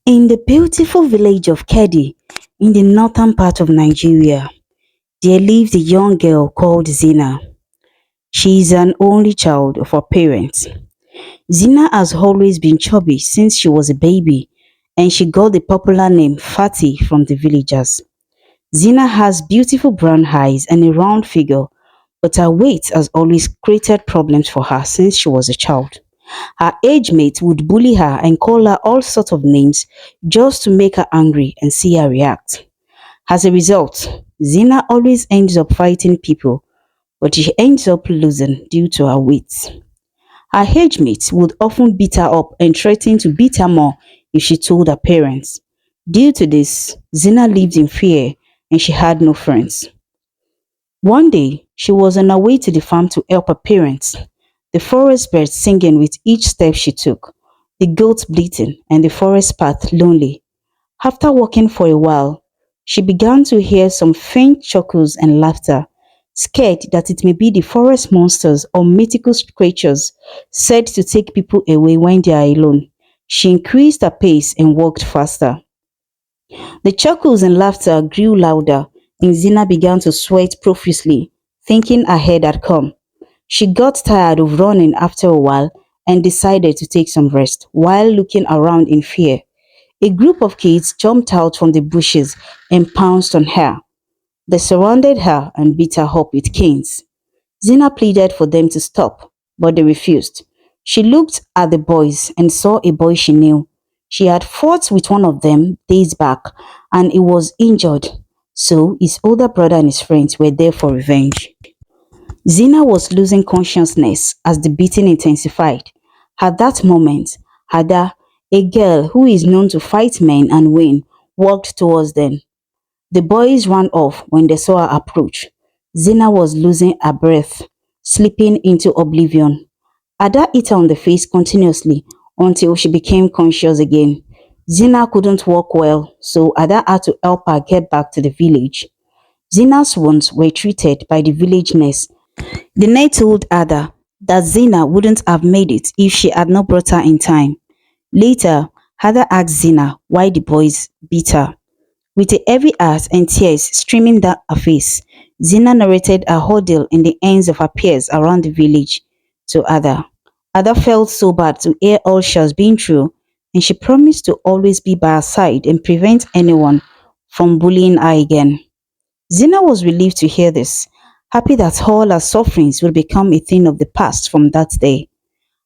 In the beautiful village of Kedi, in the northern part of Nigeria, there lives a young girl called Zina. She is an only child of her parents. Zina has always been chubby since she was a baby, and she got the popular name Fatty from the villagers. Zina has beautiful brown eyes and a round figure, but her weight has always created problems for her since she was a child. Her age mates would bully her and call her all sorts of names just to make her angry and see her react. As a result, Zina always ends up fighting people, but she ends up losing due to her weight. Her age mates would often beat her up and threaten to beat her more if she told her parents. Due to this, Zina lived in fear and she had no friends. One day, she was on her way to the farm to help her parents. The forest birds singing with each step she took, the goats bleating, and the forest path lonely. After walking for a while, she began to hear some faint chuckles and laughter, scared that it may be the forest monsters or mythical creatures said to take people away when they are alone. She increased her pace and walked faster. The chuckles and laughter grew louder, and Zina began to sweat profusely, thinking her head had come. She got tired of running after a while and decided to take some rest while looking around in fear. A group of kids jumped out from the bushes and pounced on her. They surrounded her and beat her up with canes. Zina pleaded for them to stop, but they refused. She looked at the boys and saw a boy she knew. She had fought with one of them days back and he was injured, so his older brother and his friends were there for revenge. Zina was losing consciousness as the beating intensified. At that moment, Ada, a girl who is known to fight men and win, walked towards them. The boys ran off when they saw her approach. Zina was losing her breath, slipping into oblivion. Ada hit her on the face continuously until she became conscious again. Zina couldn't walk well, so Ada had to help her get back to the village. Zina's wounds were treated by the village nurse. The nurse told Ada that Zina wouldn't have made it if she had not brought her in time. Later, Ada asked Zina why the boys beat her. With a heavy heart and tears streaming down her face, Zina narrated her ordeal in the hands of her peers around the village to Ada. Ada felt so bad to hear all she was been through, and she promised to always be by her side and prevent anyone from bullying her again. Zina was relieved to hear this, happy that all her sufferings would become a thing of the past from that day.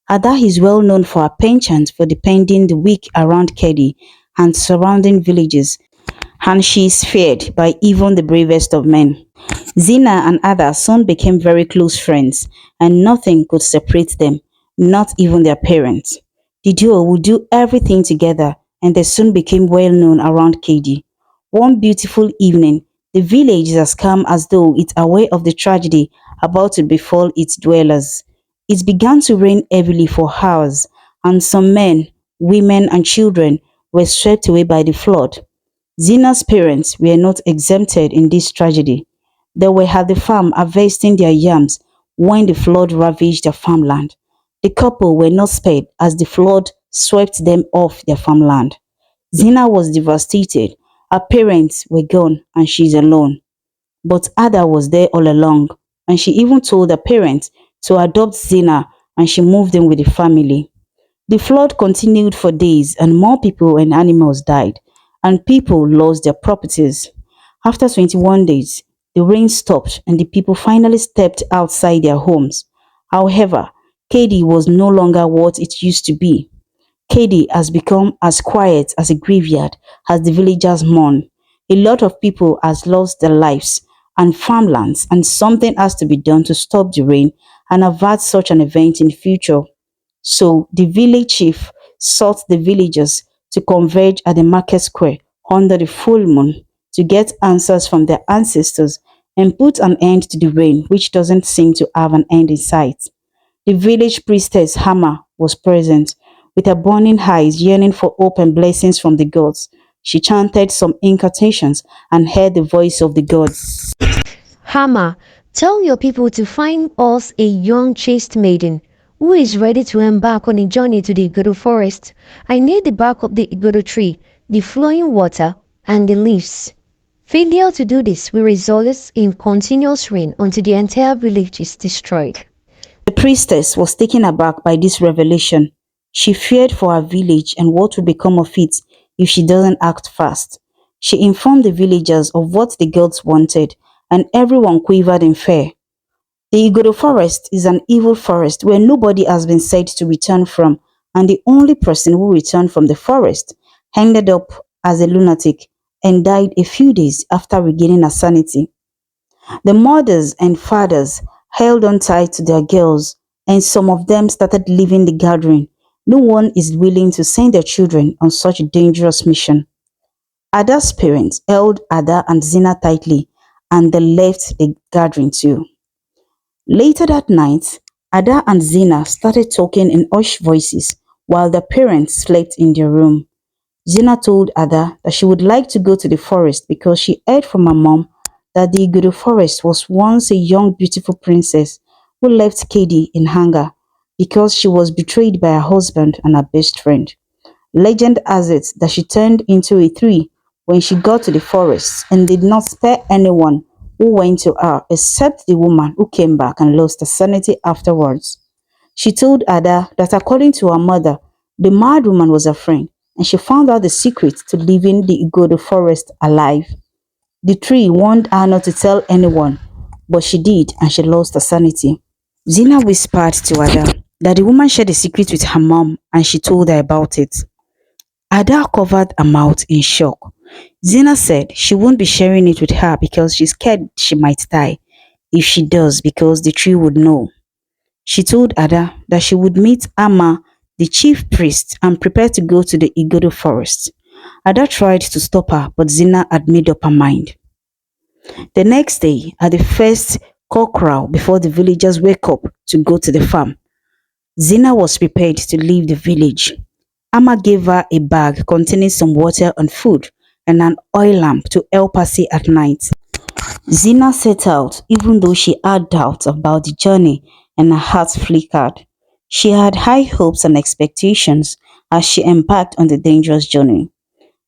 Ada is well known for her penchant for defending the weak around Kedi and surrounding villages, and she is feared by even the bravest of men. Zina and Ada soon became very close friends, and nothing could separate them, not even their parents. The duo would do everything together, and they soon became well known around Kedi. One beautiful evening, the village is as calm as though it's aware of the tragedy about to befall its dwellers. It began to rain heavily for hours, and some men, women, and children were swept away by the flood. Zina's parents were not exempted in this tragedy. They were at the farm harvesting their yams when the flood ravaged their farmland. The couple were not spared as the flood swept them off their farmland. Zina was devastated. Her parents were gone and she's alone. But Ada was there all along, and she even told her parents to adopt Zina, and she moved in with the family. The flood continued for days and more people and animals died, and people lost their properties. After 21 days, the rain stopped and the people finally stepped outside their homes. However, Katie was no longer what it used to be. Katie has become as quiet as a graveyard as the villagers mourn. A lot of people has lost their lives and farmlands, and something has to be done to stop the rain and avert such an event in the future. So the village chief sought the villagers to converge at the market square under the full moon to get answers from their ancestors and put an end to the rain, which doesn't seem to have an end in sight. The village priestess Hama was present, with her burning eyes yearning for hope and blessings from the gods. She chanted some incantations and heard the voice of the gods. Hama, tell your people to find us a young chaste maiden Who is ready to embark on a journey to the Igodo forest? I need the bark of the Igodo tree, the flowing water, and the leaves. Failure to do this will result in continuous rain until the entire village is destroyed. The priestess was taken aback by this revelation. She feared for her village and what would become of it if she doesn't act fast. She informed the villagers of what the gods wanted, and everyone quivered in fear. The Igodo forest is an evil forest where nobody has been said to return from, and the only person who returned from the forest ended up as a lunatic and died a few days after regaining her sanity. The mothers and fathers held on tight to their girls, and some of them started leaving the gathering. No one is willing to send their children on such a dangerous mission. Ada's parents held Ada and Zina tightly, and they left the gathering too. Later that night, Ada and Zena started talking in hushed voices while their parents slept in their room. Zena told Ada that she would like to go to the forest because she heard from her mom that the Igodo forest was once a young beautiful princess who left Katie in anger because she was betrayed by her husband and her best friend. Legend has it that she turned into a tree when she got to the forest and did not spare anyone who went to her except the woman who came back and lost her sanity afterwards. She told Ada that according to her mother, the mad woman was her friend and she found out the secret to leaving the Igodo forest alive. The tree warned her not to tell anyone, but she did and she lost her sanity. Zina whispered to Ada that the woman shared a secret with her mom and she told her about it. Ada covered her mouth in shock. Zina said she won't be sharing it with her because she's scared she might die if she does because the tree would know. She told Ada that she would meet Amma, the chief priest, and prepare to go to the Igodo forest. Ada tried to stop her, but Zina had made up her mind. The next day, at the first cockcrow before the villagers wake up to go to the farm, Zina was prepared to leave the village. Amma gave her a bag containing some water and food and an oil lamp to help her see at night. Zina set out even though she had doubts about the journey and her heart flickered. She had high hopes and expectations as she embarked on the dangerous journey.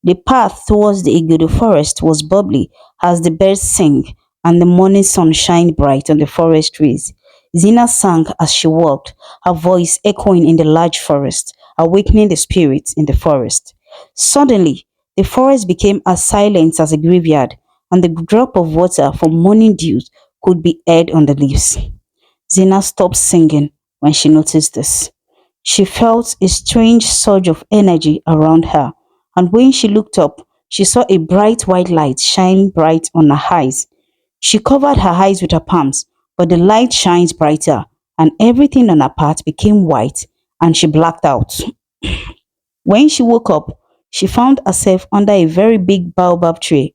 The path towards the Igodo forest was bubbly as the birds sang and the morning sun shined bright on the forest trees. Zina sang as she walked, her voice echoing in the large forest, awakening the spirits in the forest. Suddenly, the forest became as silent as a graveyard, and the drop of water from morning dew could be heard on the leaves. Zina stopped singing when she noticed this. She felt a strange surge of energy around her, and when she looked up, she saw a bright white light shine bright on her eyes. She covered her eyes with her palms, but the light shines brighter, and everything on her path became white, and she blacked out. When she woke up, she found herself under a very big baobab tree.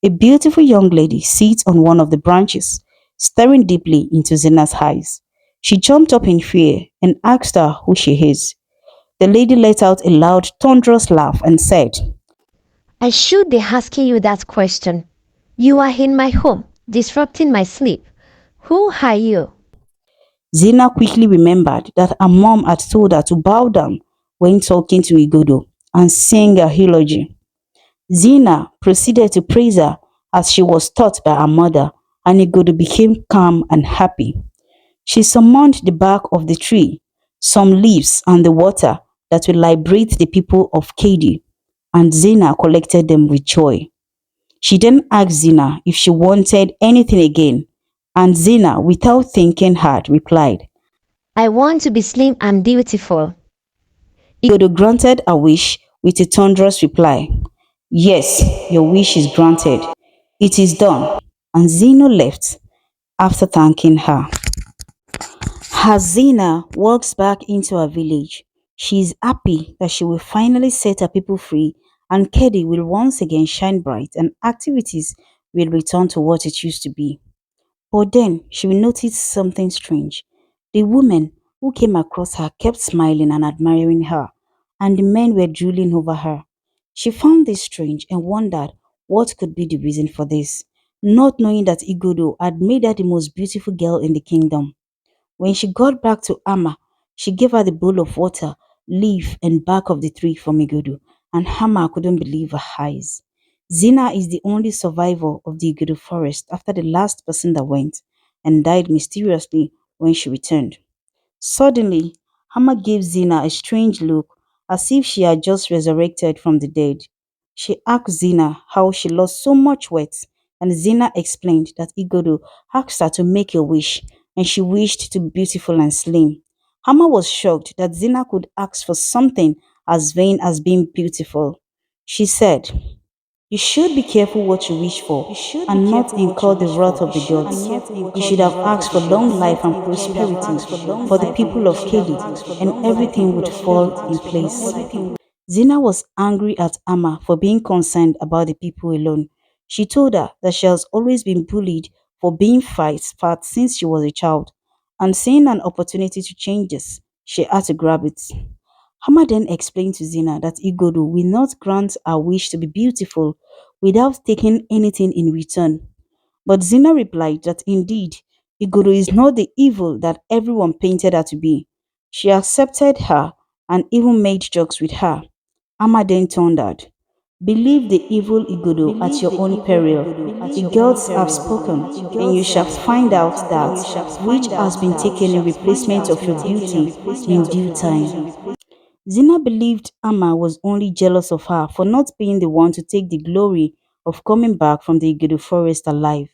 A beautiful young lady sits on one of the branches, staring deeply into Zena's eyes. She jumped up in fear and asked her who she is. The lady let out a loud, thunderous laugh and said, I should be asking you that question. You are in my home, disrupting my sleep. Who are you? Zena quickly remembered that her mom had told her to bow down when talking to Igodo and sing a eulogy. Zena proceeded to praise her as she was taught by her mother, and Igodo became calm and happy. She summoned the bark of the tree, some leaves, and the water that will liberate the people of Kadi, and Zena collected them with joy. She then asked Zena if she wanted anything again, and Zena, without thinking hard, replied, I want to be slim and beautiful. Igodo granted her wish with a thunderous reply. Yes, your wish is granted. It is done. And Zeno left after thanking her. As Zena walks back into her village, she is happy that she will finally set her people free and Kedi will once again shine bright and activities will return to what it used to be. But then she will notice something strange. The women who came across her kept smiling and admiring her, and the men were drooling over her. She found this strange and wondered what could be the reason for this, not knowing that Igodo had made her the most beautiful girl in the kingdom. When she got back to Amma, She gave her the bowl of water, leaf, and bark of the tree from Igodo, and Hama couldn't believe her eyes. Zina is the only survivor of the Igodo forest after the last person that went and died mysteriously when she returned. Suddenly, Hama gave Zina a strange look, as if she had just resurrected from the dead. She asked Zina how she lost so much weight, and Zina explained that Igodo asked her to make a wish, and she wished to be beautiful and slim. Hama was shocked that Zina could ask for something as vain as being beautiful. She said, "You should be careful what you wish for and not incur the wrath of the gods. You should have asked for long life and prosperity for the people of Kedi, and everything would fall in place." Zina was angry at Amma for being concerned about the people alone. She told her that she has always been bullied for being fat since she was a child, and seeing an opportunity to change this, she had to grab it. Hama then explained to Zina that Igodo will not grant her wish to be beautiful without taking anything in return. But Zina replied that indeed, Igodo is not the evil that everyone painted her to be. She accepted her and even made jokes with her. Amma then thundered, "Believe the evil Igodo at your own peril. The gods have spoken, and you shall find out that which has been taken in replacement of your beauty in due time." Zina believed Amma was only jealous of her for not being the one to take the glory of coming back from the Igodo forest alive.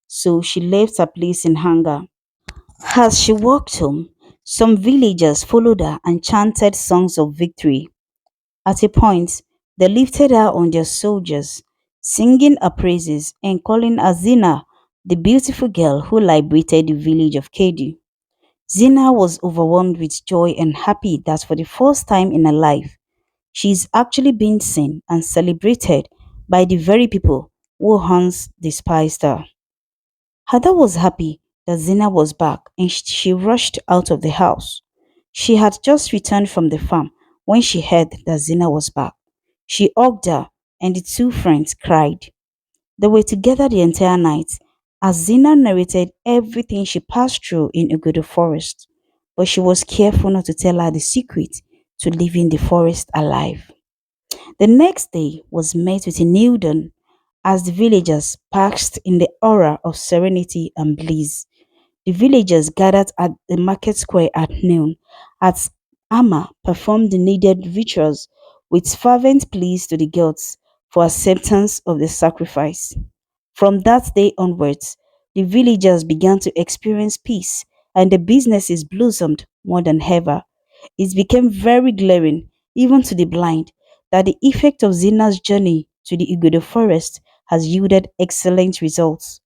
So she left her place in anger. As she walked home, some villagers followed her and chanted songs of victory. At a point, they lifted her on their shoulders, singing her praises and calling her Zina, the beautiful girl who liberated the village of Kedi. Zina was overwhelmed with joy and happy that for the first time in her life, she is actually being seen and celebrated by the very people who once despised her. Ada was happy that Zina was back and she rushed out of the house. She had just returned from the farm when she heard that Zina was back. She hugged her and the two friends cried. They were together the entire night as Zina narrated everything she passed through in Igodo forest, but she was careful not to tell her the secret to leaving the forest alive. The next day was met with a new dawn as the villagers basked in the aura of serenity and bliss. The villagers gathered at the market square at noon as Amma performed the needed rituals with fervent pleas to the gods for acceptance of the sacrifice. From that day onwards, the villagers began to experience peace and the businesses blossomed more than ever. It became very glaring, even to the blind, that the effect of Zina's journey to the Igodo forest has yielded excellent results.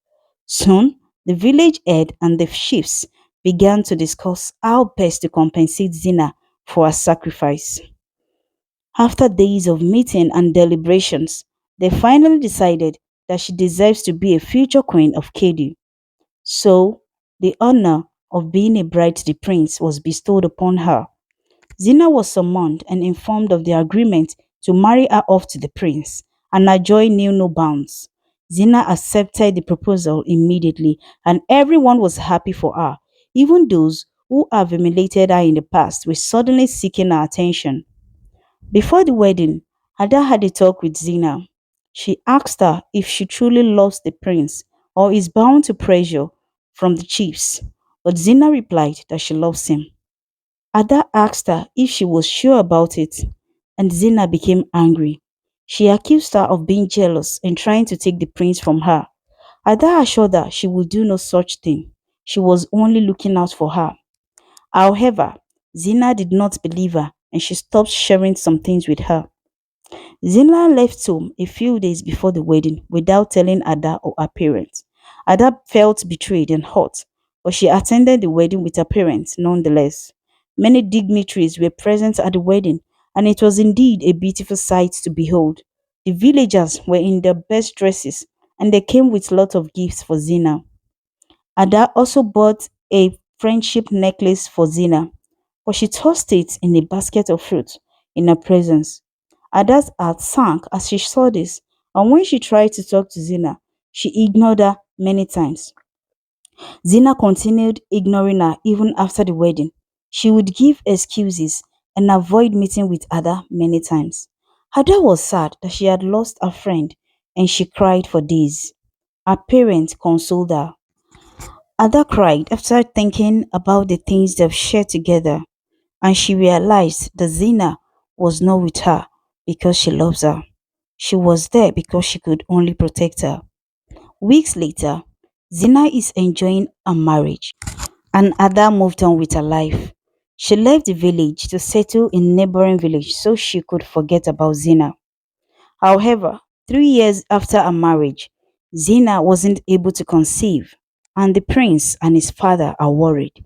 Soon, the village head and the chiefs began to discuss how best to compensate Zina for her sacrifice. After days of meeting and deliberations, they finally decided that she deserves to be a future queen of Kedi. So, the honor of being a bride to the prince was bestowed upon her. Zina was summoned and informed of the agreement to marry her off to the prince, and her joy knew no bounds. Zina accepted the proposal immediately, and everyone was happy for her. Even those who have humiliated her in the past were suddenly seeking her attention. Before the wedding, Ada had a talk with Zina. She asked her if she truly loves the prince or is bound to pressure from the chiefs, but Zina replied that she loves him. Ada asked her if she was sure about it, and Zina became angry. She accused her of being jealous and trying to take the prince from her. Ada assured her she would do no such thing. She was only looking out for her. However, Zina did not believe her and she stopped sharing some things with her. Zina left home a few days before the wedding without telling Ada or her parents. Ada felt betrayed and hurt, but she attended the wedding with her parents nonetheless. Many dignitaries were present at the wedding, and it was indeed a beautiful sight to behold. The villagers were in their best dresses, and they came with lots of gifts for Zina. Ada also bought a friendship necklace for Zina, but she tossed it in a basket of fruit in her presence. Ada's heart sank as she saw this, and when she tried to talk to Zina, she ignored her many times. Zina continued ignoring her even after the wedding. She would give excuses and avoid meeting with Ada many times. Ada was sad that she had lost a friend and she cried for days. Her parents consoled her. Ada cried after thinking about the things they've shared together, and she realized that Zina was not with her because she loves her. She was there because she could only protect her. Weeks later, Zina is enjoying a marriage and Ada moved on with her life. She left the village to settle in neighboring village so she could forget about Zina. However, 3 years after her marriage, Zina wasn't able to conceive, and the prince and his father are worried.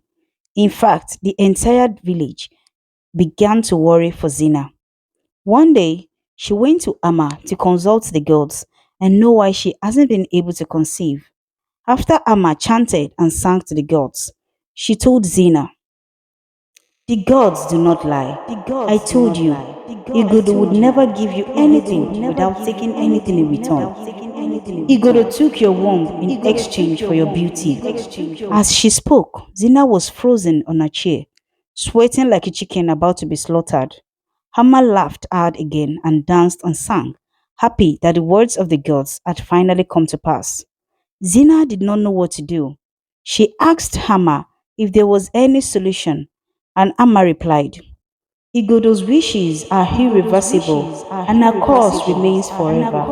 In fact, the entire village began to worry for Zina. One day, she went to Amma to consult the gods and know why she hasn't been able to conceive. After Amma chanted and sang to the gods, she told Zina, "The gods do not lie. I told you, Igodo would never give you anything without taking anything in return. Igodo took your womb in exchange for your beauty." As she spoke, Zina was frozen on a chair, sweating like a chicken about to be slaughtered. Hama laughed hard again and danced and sang, happy that the words of the gods had finally come to pass. Zina did not know what to do. She asked Hama if there was any solution, and Hama replied, Igodo's wishes are irreversible and her curse remains forever.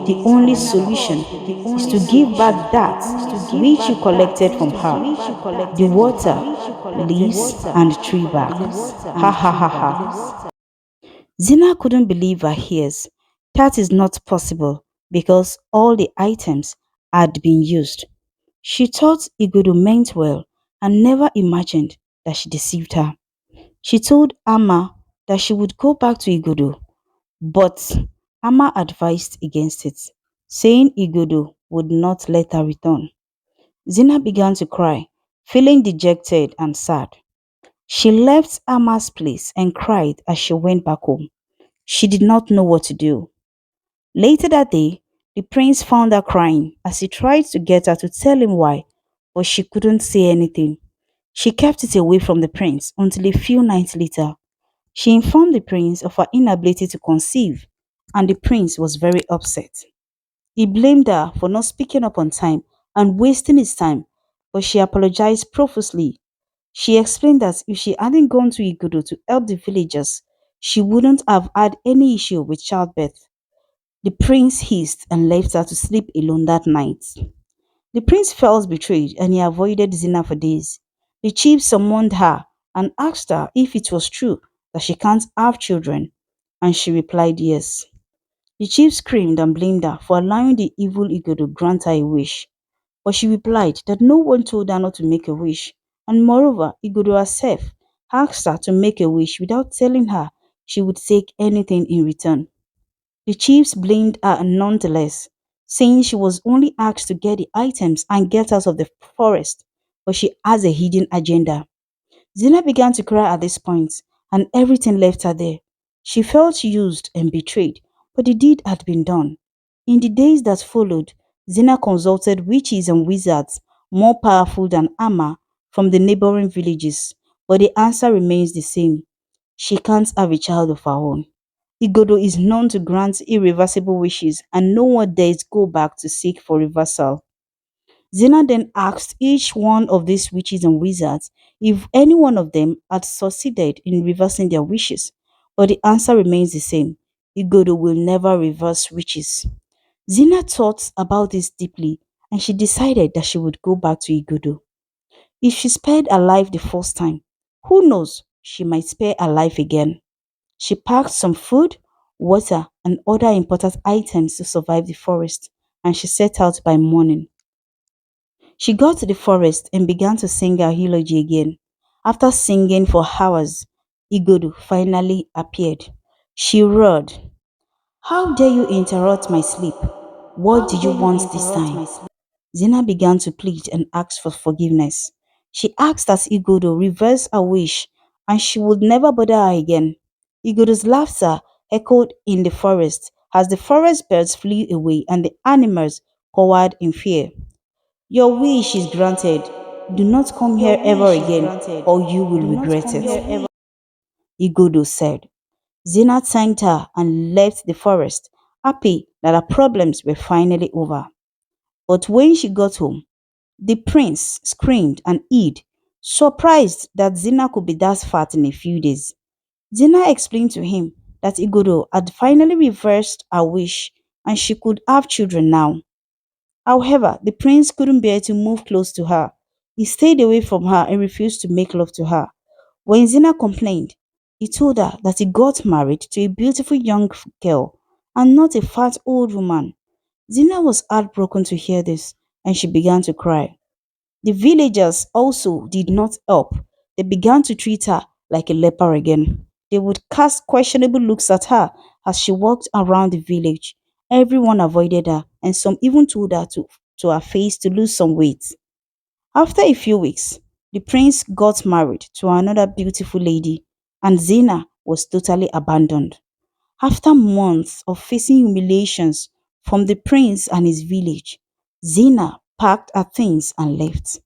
The only solution is to give back that which you collected from her, the water, leaves, and tree bark. Ha ha ha ha. Zina couldn't believe her ears. That is not possible because all the items had been used. She thought Igodo meant well and never imagined that she deceived her. She told Amma that she would go back to Igodo, but Amma advised against it, saying Igodo would not let her return. Zina began to cry, feeling dejected and sad. She left Amma's place and cried as she went back home. She did not know what to do. Later that day, the prince found her crying as he tried to get her to tell him why, but she couldn't say anything. She kept it away from the prince until a few nights later. She informed the prince of her inability to conceive, and the prince was very upset. He blamed her for not speaking up on time and wasting his time, but she apologized profusely. She explained that if she hadn't gone to Igodo to help the villagers, she wouldn't have had any issue with childbirth. The prince hissed and left her to sleep alone that night. The prince felt betrayed and he avoided Zina for days. The chief summoned her and asked her if it was true that she can't have children, and she replied yes. The chief screamed and blamed her for allowing the evil Igor to grant her a wish, but she replied that no one told her not to make a wish, and moreover, Igodo herself asked her to make a wish without telling her she would take anything in return. The chiefs blamed her nonetheless, saying she was only asked to get the items and get out of the forest, but she has a hidden agenda. Zina began to cry at this point, and everything left her there. She felt used and betrayed, but the deed had been done. In the days that followed, Zina consulted witches and wizards more powerful than Amma from the neighboring villages, but the answer remains the same. She can't have a child of her own. Igodo is known to grant irreversible wishes, and no one dares go back to seek for reversal. Zena then asked each one of these witches and wizards if any one of them had succeeded in reversing their wishes, but the answer remains the same. Igodo will never reverse wishes. Zena thought about this deeply and she decided that she would go back to Igodo. If she spared her life the first time, who knows, she might spare her life again. She packed some food, water, and other important items to survive the forest, and she set out by morning. She got to the forest and began to sing her eulogy again. After singing for hours, Igodo finally appeared. She roared, "How dare you interrupt my sleep? What do you want this time?" Zina began to plead and ask for forgiveness. She asked that Igodo reverse her wish and she would never bother her again. Igodo's laughter echoed in the forest as the forest birds flew away and the animals cowered in fear. "Your wish is granted, Do not come here ever again, or you will regret it, Igodo said. Zena thanked her and left the forest, happy that her problems were finally over. But when she got home, the prince screamed and hid, surprised that Zena could be that fat in a few days. Zena explained to him that Igodo had finally reversed her wish and she could have children now. However, the prince couldn't bear to move close to her. He stayed away from her and refused to make love to her. When Zena complained, he told her that he got married to a beautiful young girl and not a fat old woman. Zena was heartbroken to hear this and she began to cry. The villagers also did not help. They began to treat her like a leper again. They would cast questionable looks at her as she walked around the village. Everyone avoided her, and some even told her to her face to lose some weight. After a few weeks, the prince got married to another beautiful lady, and Zena was totally abandoned. After months of facing humiliations from the prince and his village, Zena packed her things and left.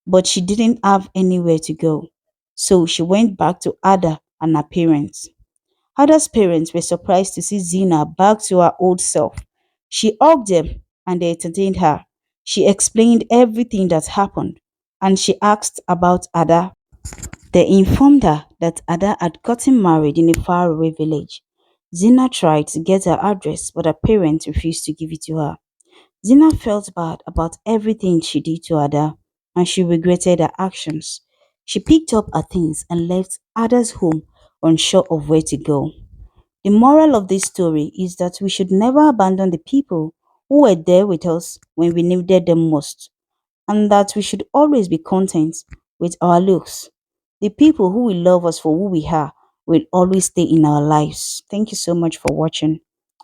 But she didn't have anywhere to go, so she went back to Ada and her parents. Ada's parents were surprised to see Zena back to her old self. She hugged them and they entertained her. She explained everything that happened and she asked about Ada. They informed her that Ada had gotten married in a faraway village. Zena tried to get her address, but her parents refused to give it to her. Zena felt bad about everything she did to Ada and she regretted her actions. She picked up her things and left Ada's home unsure of where to go. The moral of this story is that we should never abandon the people who were there with us when we needed them most, and that we should always be content with our looks. The people who will love us for who we are will always stay in our lives. Thank you so much for watching.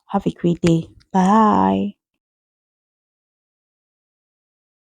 Have a great day. Bye.